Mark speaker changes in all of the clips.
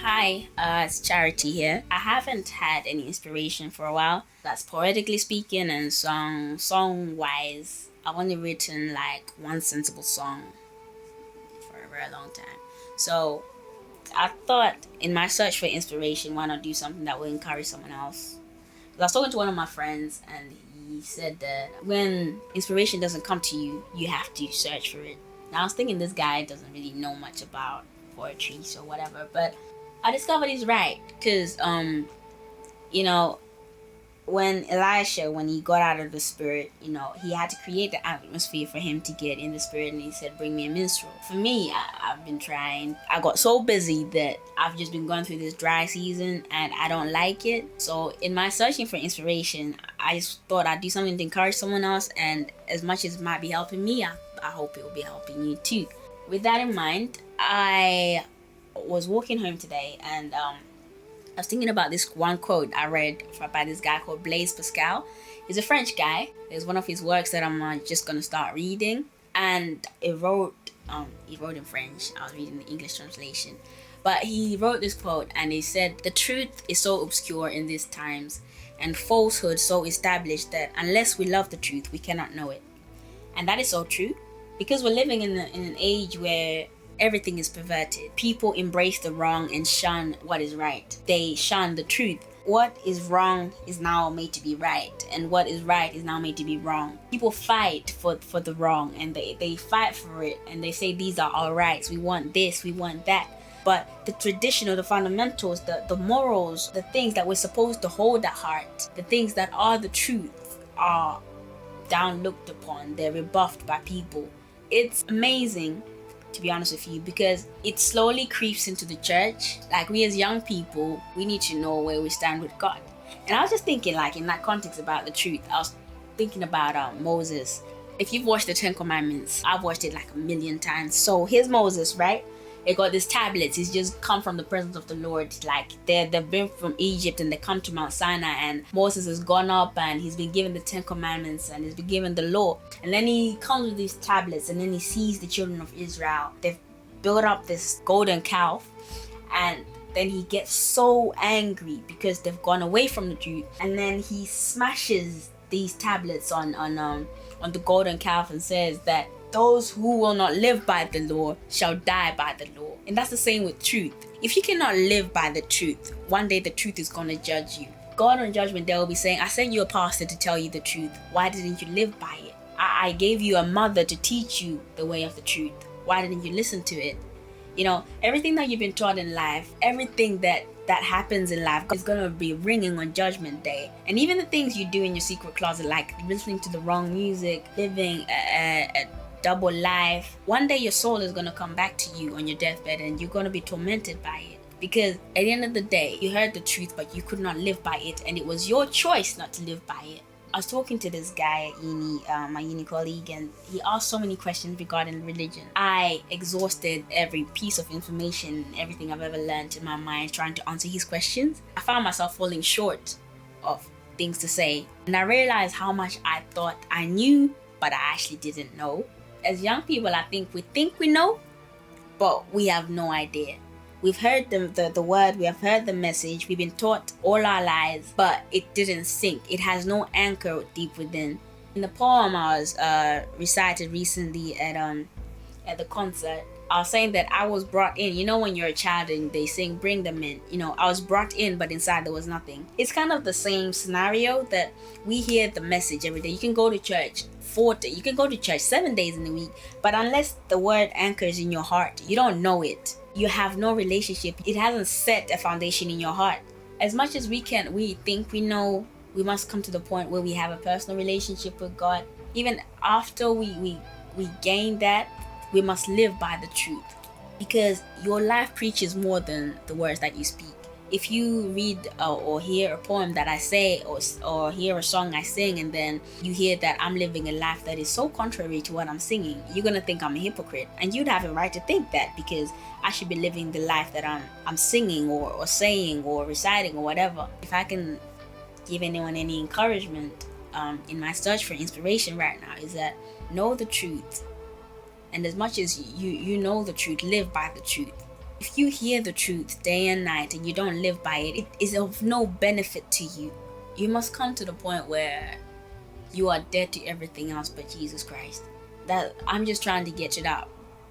Speaker 1: Hi, it's Charity here. I haven't had any inspiration for a while. That's poetically speaking and song wise. I've only written like one sensible song for a very long time. So I thought in my search for inspiration, why not do something that will encourage someone else? 'Cause I was talking to one of my friends and he said that when inspiration doesn't come to you, you have to search for it. Now I was thinking this guy doesn't really know much about poetry, so whatever, but I discovered he's right because you know when Elisha, when he got out of the spirit, he had to create the atmosphere for him to get in the spirit, and he said, "Bring me a minstrel." For me, I've been trying. I got so busy that I've just been going through this dry season, and I don't like it. So, in my searching for inspiration, I just thought I'd do something to encourage someone else, and as much as it might be helping me, I hope it will be helping you too. With that in mind, I was walking home today, and I was thinking about this one quote I read by this guy called Blaise Pascal. He's a French guy. It's one of his works that I'm just gonna start reading, and he wrote in French. I was reading the English translation, but he wrote this quote, and he said, "The truth is so obscure in these times, and falsehood so established that unless we love the truth, we cannot know it." And that is so true, because we're living in an age where everything is perverted. People embrace the wrong and shun what is right. They shun the truth. What is wrong is now made to be right, and what is right is now made to be wrong. People fight for the wrong, and they fight for it, and they say these are our rights. We want this, we want that. But the traditional, the fundamentals, the morals, the things that we're supposed to hold at heart, the things that are the truth, are down looked upon. They're rebuffed by people. It's amazing, to be honest with you, because it slowly creeps into the church. Like, we as young people, we need to know where we stand with God. And I was just thinking, like, in that context about the truth, I was thinking about Moses. If you've watched the Ten Commandments, I've watched it like a million times. So here's Moses, right? They got these tablets. He's just come from the presence of the Lord. Like, they've been from Egypt, and they come to Mount Sinai, and Moses has gone up, and he's been given the Ten Commandments, and he's been given the law. And then he comes with these tablets, and then he sees the children of Israel. They've built up this golden calf, and then he gets so angry because they've gone away from the truth. And then he smashes these tablets on the golden calf and says that those who will not live by the law shall die by the law. And that's the same with truth. If you cannot live by the truth, one day the truth is going to judge you. God on judgment day will be saying, "I sent you a pastor to tell you the truth. Why didn't you live by it? I gave you a mother to teach you the way of the truth. Why didn't you listen to it?" Everything that you've been taught in life, everything that happens in life is going to be ringing on judgment day. And even the things you do in your secret closet, like listening to the wrong music, living a double life, one day your soul is going to come back to you on your deathbed, and you're going to be tormented by it, because at the end of the day, you heard the truth but you could not live by it, and it was your choice not to live by it. I was talking to this guy at uni, my uni colleague, and he asked so many questions regarding religion. I exhausted every piece of information, everything I've ever learned in my mind, trying to answer his questions. I found myself falling short of things to say, and I realized how much I thought I knew, but I actually didn't know. As young people, I think we know, but we have no idea. We've heard the word, we have heard the message, we've been taught all our lives, but it didn't sink. It has no anchor deep within. In the poem I was recited recently at the concert, I was saying that I was brought in. When you're a child and they sing, "Bring them in." I was brought in, but inside there was nothing. It's kind of the same scenario, that we hear the message every day. You can go to church 7 days in a week, but unless the word anchors in your heart, you don't know it. You have no relationship. It hasn't set a foundation in your heart. As much as we think we know, we must come to the point where we have a personal relationship with God. Even after we gain that, we must live by the truth, because your life preaches more than the words that you speak. If you read or hear a poem that I say, or hear a song I sing, and then you hear that I'm living a life that is so contrary to what I'm singing, you're gonna think I'm a hypocrite, and you'd have a right to think that, because I should be living the life that I'm singing or saying or reciting or whatever. If I can give anyone any encouragement in my search for inspiration right now, is that know the truth. And as much as you know the truth, live by the truth. If you hear the truth day and night and you don't live by it, it is of no benefit to you. You must come to the point where you are dead to everything else but Jesus Christ. That I'm just trying to get to that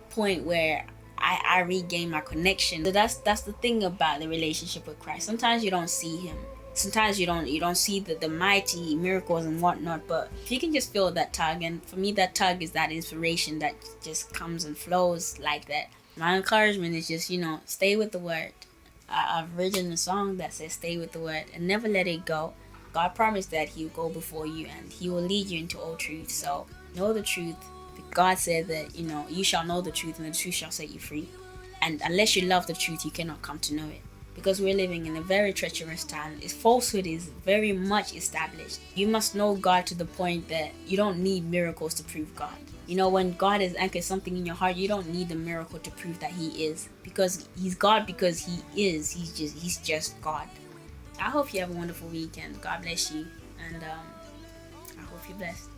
Speaker 1: point where I regain my connection. So that's the thing about the relationship with Christ. Sometimes you don't see him. Sometimes you don't see the mighty miracles and whatnot, but if you can just feel that tug, and for me that tug is that inspiration that just comes and flows like that. My encouragement is just, stay with the word. I've written a song that says stay with the word and never let it go. God promised that he'll go before you and he will lead you into all truth. So know the truth. God said that, you shall know the truth and the truth shall set you free. And unless you love the truth, you cannot come to know it. Because we're living in a very treacherous time. Falsehood is very much established. You must know God to the point that you don't need miracles to prove God. When God has anchored something in your heart, you don't need the miracle to prove that he is. Because he's God, because he is. He's just God. I hope you have a wonderful weekend. God bless you. And I hope you're blessed.